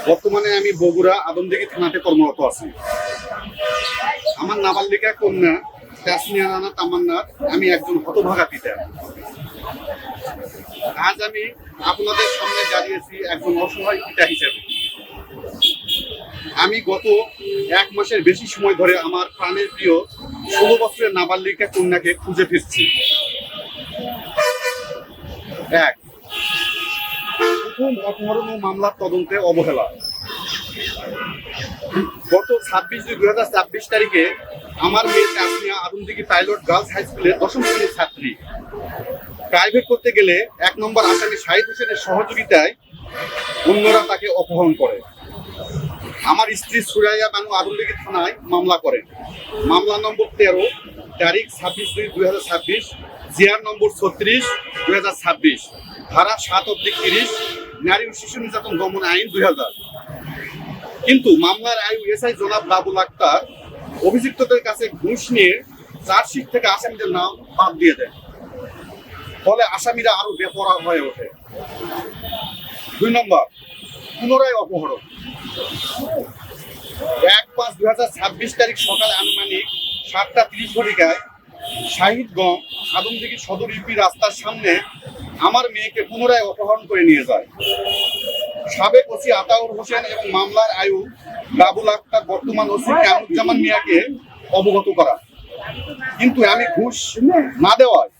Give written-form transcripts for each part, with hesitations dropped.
বর্তমানে আমি বগুড়া আদমদীঘি থানাতে কর্মরত আছি। আমার নাবালিকা কন্যা তাসনিয়া রানা তামান্নার আমি একজন হতভাগা পিতা। আজ আমি আপনাদের সামনে দাঁড়িয়েছি একজন অসহায় পিতা হিসেবে। আমি গত 1 মাসের বেশি সময় ধরে আমার প্রাণের প্রিয় 16 বছরের নাবালিকা কন্যাকে খুঁজে ফিরছি। প্রথম অপহরণ ও মামলার তদন্তে অবহেলা। গত 26/2/2024 তারিখে আমার মেয়ে Tasnia Adamdighi pilot girls high স্কুলের 10ম শ্রেণীর ছাত্রী। প্রাইভেট করতে গেলে 1 নম্বর আসামি শাহিদ হোসেনের সহযোগিতায় অন্যরা তাকে অপহরণ করে। আমার স্ত্রী সুরাইয়া বানু আদমদীঘি থানায় মামলা করেন। মামলা নম্বর 13, তারিখ 26/2/2026, জিআর নম্বর 36, 2026, ধারা 7/30, নারী ও শিশু নির্যাতন দমন আইন 2000। কিন্তু মামলার আয়ু এসআই জনাব বাবুল আক্তার অভিযুক্তদের কাছে ঘুষ নিয়ে চার্জশিট থেকে আসামিদের নাম বাদ দিয়ে দেন। ফলে আসামিরা আরো বেপরোয়া হয়ে ওঠে। 2 নম্বর, পুনরায় অপহরণ। 1/5/2026 তারিখ সকালে আনুমানিক 7:30 ঘটিকায় শাহিদগঞ্জ আদমদীঘি সদর ইউপি রাস্তার সামনে আমার মেয়েকে পুনরায় অপহরণ করে নিয়ে যায়। সাবেক ওসি আতাউর হোসেন এবং মামলার আয়ু বাবুল আক্তার বর্তমান ওসি কামরুজ্জামান মিয়াকে অবগত করা, কিন্তু আমি ঘুষ না দেওয়ায়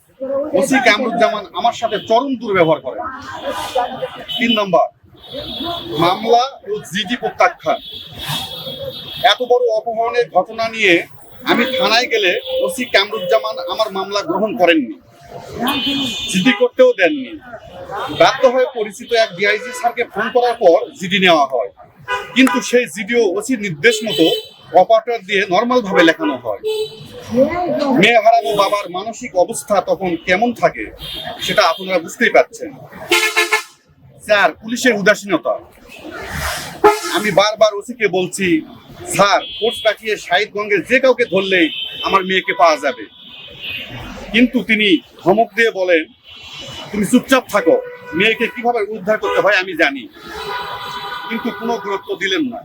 ওসি কামরুজ্জামান আমার সাথে চরম দুর্ব্যবহার করে। 3 নম্বর, মামলা ও জিডি প্রত্যাখ্যান। এত বড় অপহরণের ঘটনা নিয়ে আমি থানায় গেলে ওসি কামরুজ্জামান আমার মামলা গ্রহণ করেননি, জিডি করতেও দেননি। বাধ্য হয়ে পরিচিত এক ডিআইজি স্যারকে ফোন করার পর জিডি নেওয়া হয়, কিন্তু সেই জিডিও ওসির নির্দেশ মতো অপারেটর দিয়ে নর্মাল ভাবে লেখানো হয়। মেয়ে হারানো বাবার মানসিক অবস্থা তখন কেমন থাকে সেটা আপনারা বুঝতেই পারছেন। 4, পুলিশের উদাসীনতা। আমি বারবার ওসিকে বলছি, স্যার ফোর্স পাঠিয়ে শাহিদগঞ্জের যে কাউকে ধরলেই আমার মেয়েকে পাওয়া যাবে, কিন্তু তিনি ধমক দিয়ে বলেন, তুমি চুপচাপ থাকো, মেয়েকে কিভাবে উদ্ধার করতে হয় আমি জানি, কিন্তু কোনো গুরুত্ব দিলেন না।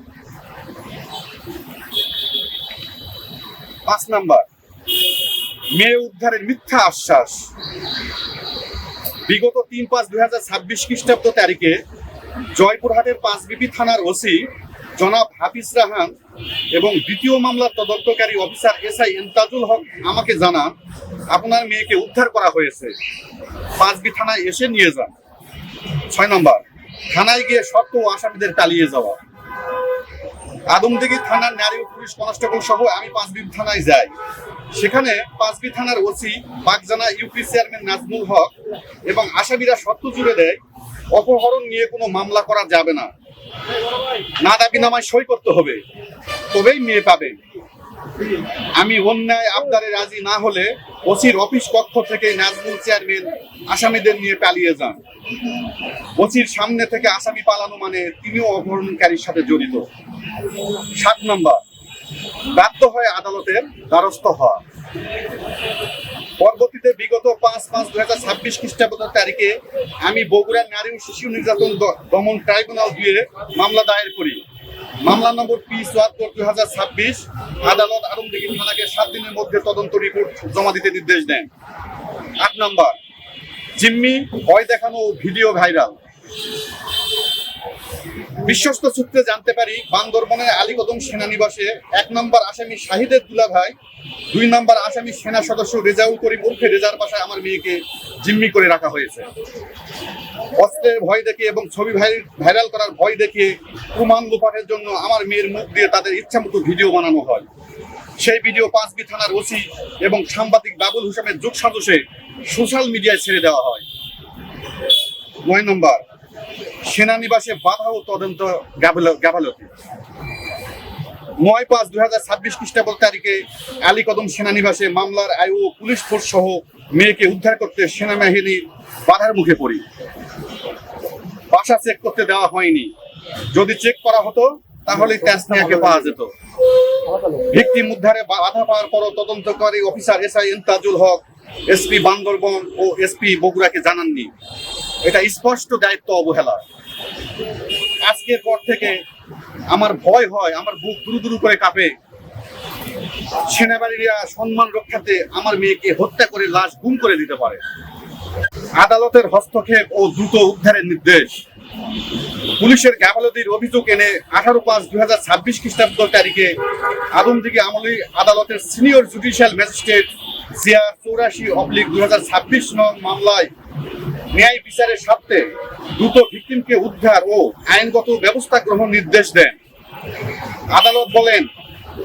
5 নম্বর, মেয়ে উদ্ধারের মিথ্যা আশ্বাস। বিগত 3/5/2026 খ্রিস্টাব্দ তারিখে জয়পুরহাটের 5 থানার ওসি জনাব হাফিজ রাহান এবং দ্বিতীয় মামলার তদন্তকারী অফিসার এসআই ইমতাজুল হক আমাকে জানান, আপনার মেয়েকে উদ্ধার করা হয়েছে, 5 থানায় এসে নিয়ে যান। 6 নম্বর, থানায় গিয়ে সত্য ও আসামিদের টালিয়ে যাওয়া। আদমদীঘি থানার নারী ও পুলিশ কনস্টেবল সহ আমি 5 থানায় যাই। সেখানে 5 থানার OC Bagjana UP chairman Nazmul Haque এবং আসামিরা সত্য জুড়ে দেয়, অপহরণ নিয়ে কোনো মামলা করা যাবে না, না দাবিনামায় সই করতে হবে, তবেই মেয়ে পাবে। আমি অন্যায় আবদারে রাজি না হলে ওসির অফিস কক্ষ থেকে নাজমুল চেয়ারম্যান আসামিদের নিয়ে পালিয়ে যান। ওসির সামনে থেকে আসামি পালানো মানে তিনিও অপহরণকারীর সাথে জড়িত। 7 নম্বর, বাধ্য হয়ে আদালতের দ্বারস্থ হওয়া। পরবর্তীতে বিগত 5/5/2026 খ্রিস্টাব্দ তারিখে আমি বগুড়া নারী ও শিশু নির্যাতন দমন ট্রাইব্যুনাল 2 মামলা দায়ের করি। মামলা নম্বর P/2026। আদালত আদমদীঘি থানাকে 7 দিনের মধ্যে তদন্ত রিপোর্ট জমা দিতে নির্দেশ দেন। 8 নম্বর, জিম্মি, ভয় দেখানো ও ভিডিও ভাইরাল। বিশ্বস্ত সূত্রে জানতে পারি, বান্দরবনের আলীকদম সেনানিবাসে 1 নম্বর আসামি শাহিদের দুলাভাই, 2 নম্বর আসামি সেনা সদস্য রেজাউল করিম উর্ফে রেজার বাসায় আমার মেয়েকে জিম্মি করে রাখা হয়েছে। অস্ত্রের ভয় দেখে এবং ছবি ভাইরাল করার ভয় দেখে প্রমাণ লোপাটের জন্য আমার মেয়ের মুখ দিয়ে তাদের ইচ্ছামতো ভিডিও বানানো হয়। সেই ভিডিও 5 থানার ওসি এবং সাংবাদিক বাবুল হোসেনের যোগ সাজসে সোশ্যাল মিডিয়ায় ছেড়ে দেওয়া হয়। 9 নম্বর, সেনানিবাসে বাধা ও তদন্ত গাফালতি। 9/5/2026 খ্রিস্টাব্দ তারিখে আলীকদম সেনানিবাসে মামলার আয়ু ও পুলিশ ফোর্স সহ মেয়েকে উদ্ধার করতে সেনাবাহিনীর বাধার মুখে পড়ি। বাসা চেক করতে দেওয়া হয়নি, যদি চেক করা হতো তাহলে তাসনিয়াকে পাওয়া যেত। ভিকটিম উদ্ধারে বাধা পাওয়ার পরও তদন্তকারী অফিসার এসআই ইমতাজুল হক এসপি বান্দরবন ও এসপি বগুড়াকে জানাননি। এটা স্পষ্ট দায়িত্ব অবহেলা। আজকের পর থেকে আমার ভয় হয়, আমার বুক দুরু দুরু করে কাঁপে। সেনাবাহিনীরা সম্মান রক্ষাতে আমার মেয়েকে হত্যা করে লাশ গুম করে দিতে পারে। আদালতের হস্তক্ষেপ ও দ্রুত উদ্ধারের নির্দেশ। পুলিশের গাফালতির অভিযোগ এনে 18/5/2026 খ্রিস্টাব্দ তারিখে আদমদীঘি আমলি আদালতের সিনিয়র জুডিশিয়াল ম্যাজিস্ট্রেট জিয়া 84/2026 নং মামলায় ন্যায় বিচারের স্বার্থে দ্রুত ভিকটিমকে উদ্ধার ও আইনগত ব্যবস্থা গ্রহণ নির্দেশ দেন। আদালত বলেন,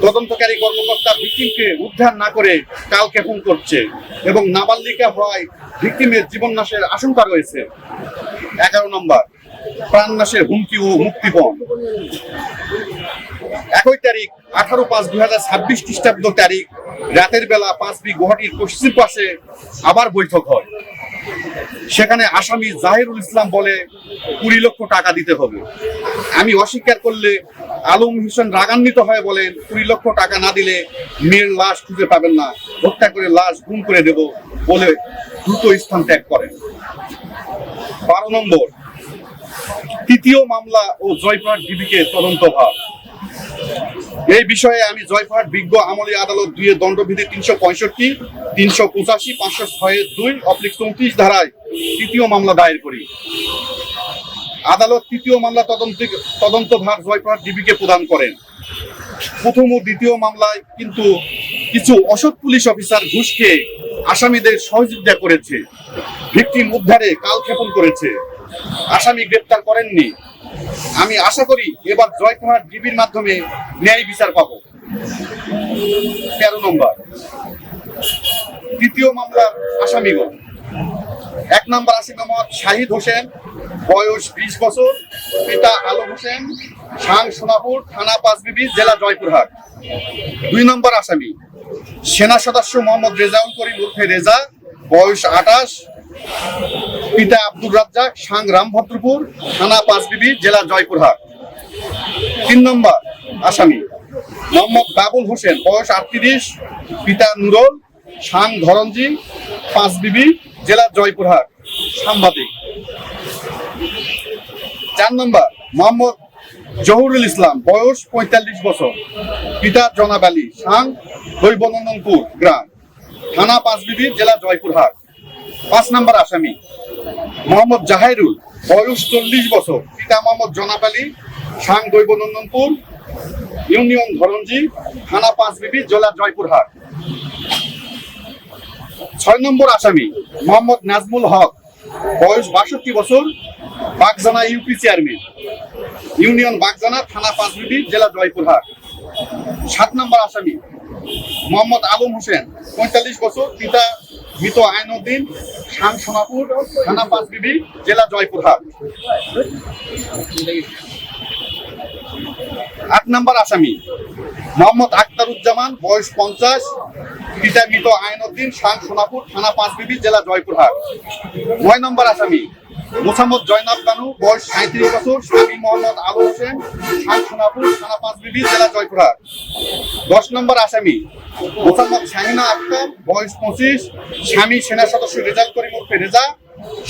তদন্তকারী কর্মকর্তা ভিকটিমকে উদ্ধার না করে কালক্ষেপণ করছে এবং নাবালিকা হওয়ায় ভিকটিমের জীবননাশের আশঙ্কা রয়েছে। 11 নম্বর, প্রাণনাশের হুমকি ও মুক্তিপণ। একই তারিখ 18/5/2026 খ্রিস্টাব্দ তারিখ রাতের বেলা 5B গুয়াহাটির পশ্চিম পাশে আবার বৈঠক হয়। সেখানে আসামি জাহিরুল ইসলাম বলে 20 লক্ষ টাকা দিতে হবে। আমি অস্বীকার করলে আলম হোসেন রাগান্বিত হয়ে বলেন, 20 লক্ষ টাকা না দিলে মেয়ের লাশ খুঁজে পাবেন না, হত্যা করে লাশ গুম করে দেব বলে দ্রুত স্থান ত্যাগ করেন। 12 নম্বর, তৃতীয় মামলা ও জয়পুরহাট ডিবিকে তদন্তভার। এই বিষয়ে আমি জয়পুরহাট বিজ্ঞ আমলি আদালত 2 এর দণ্ডবিধি 365, 385, 506-2/34 ধারায় তৃতীয় মামলা দায়ের করি। আদালত তৃতীয় মামলা তদন্তভার জয়পুরহাট ডিবিকে প্রদান করেন। প্রথম ও দ্বিতীয় মামলায় কিন্তু কিছু অসৎ পুলিশ অফিসার ঘুষ খেয়ে আসামিদের সহযোগিতা করেছে, ভিকটিম উদ্ধারে কালক্ষেপণ করেছে, আসামি গ্রেপ্তার করেননি। আমি আশা করি এবার জয়পুরহাট ডিবির মাধ্যমে ন্যায় বিচার পাব। 13 নম্বর, তৃতীয় মামলার আসামিগণ। 1 নম্বর আসামি মোহাম্মদ শাহিদ হোসেন, বয়স 20 বছর, পিতা আলম হোসেন, সাং সোনাপুর, থানা 5BB, জেলা জয়পুরহাট। 2 নম্বর আসামি সেনা সদস্য মোহাম্মদ রেজাউল করিম উর্ফে রেজা, বয়স 28, পিতা আব্দুর রাজ্জাক, সাং রামভদ্রপুর, থানা 5BB, জেলা জয়পুরহাট। 3 নম্বর আসামি মোহাম্মদ বাবুল হোসেন, বয়স 38, পিতা নুরুল, সাং ধরঞ্জি, 5BB, জেলা জয়পুরহাট, সাংবাদিক। 4 নম্বর মোহাম্মদ জহুরুল ইসলাম, বয়স 45 বছর, পিতা জনাব আলী, সাং দৈবনন্দনপুর গ্রাম, থানা 5BB, জেলা জয়পুরহাট। 5 নম্বর আসামি মোহাম্মদ জাহিরুল, বয়স 40 বছর, পিতা মোহাম্মদ জনাব আলী, সাং দৈবনন্দনপুর ইউনিয়ন ধরঞ্জি, থানা 5BB, জেলা জয়পুরহাট। 6 নম্বর আসামি মোহাম্মদ নাজমুল হক, বয়স 62 বছর, Bagjana UP chairman, union Bagjana, থানা 5BB, জেলা জয়পুরহাট। 7 নম্বর আসামি মোহাম্মদ আলম হোসেন, 45 বছর, পিতা মৃত আইনউদ্দিন, সাং সোনাপুর, থানা 5BB, জেলা জয়পুরহাট। 8 নম্বর আসামি মোহাম্মদ আখতারুজ্জামান, বয়স 50, পিতা মৃত আইনউদ্দিন, সাং সোনাপুর, থানা 5BB, জেলা জয়পুরহাট। 9 নম্বর আসামি মোসাম্মদ জয়নাব বানু, বয়স 37 বছর, স্বামী মোহাম্মদ আলম হোসেন, সাং সোনাপুর, থানা 5BB, জেলা জয়পুরহাট। 10 নম্বর আসামি মোসাম্মদ শাহিনা আক্তার, বয়স 25, স্বামী সেনা সদস্য রেজাউল করিম উর্ফে রেজা,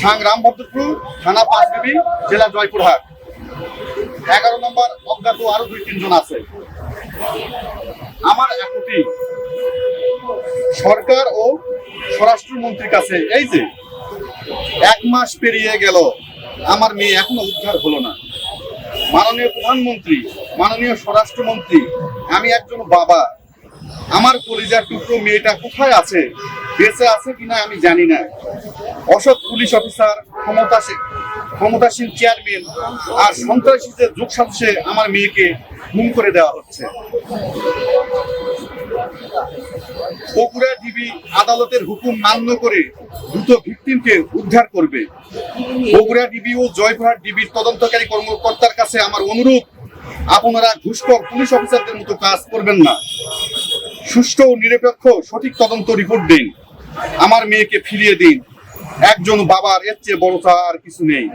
সাং রামভদ্রপুর, থানা 5BB, জেলা জয়পুরহাট। 11 নম্বর অজ্ঞাত আরো 2-3 জন আছে। আমার একটি সরকার ও স্বরাষ্ট্রমন্ত্রীর কাছে, এই যে 1 মাস পেরিয়ে গেল, আমার মেয়ে এখনো উদ্ধার হলো না। মাননীয় প্রধানমন্ত্রী, মাননীয় স্বরাষ্ট্রমন্ত্রী, আমি একজন বাবা, আমার কলিজার টুকরো মেয়েটা কোথায় আছে, বেঁচে আছে কিনা আমি জানি না। অসৎ পুলিশ অফিসার, ক্ষমতাসীন চেয়ারম্যান আর সন্ত্রাসীদের যোগ সাজসে আমার মেয়েকে গুম করে দেওয়া হচ্ছে। বগুড়া ডিবি আদালতের হুকুম মান্য করে দ্রুত ভিকটিমকে উদ্ধার করবে। বগুড়া ডিবি ও জয়পুরহাট ডিবির তদন্তকারী কর্মকর্তার কাছে আমার অনুরোধ, আপনারা ঘুষখোর পুলিশ অফিসারদের মতো কাজ করবেন না। সুষ্ঠু ও নিরপেক্ষ সঠিক তদন্ত রিপোর্ট দিন, আমার মেয়েকে ফিরিয়ে দিন। একজন বাবার এর চেয়ে বড় চাওয়া আর কিছু নেই।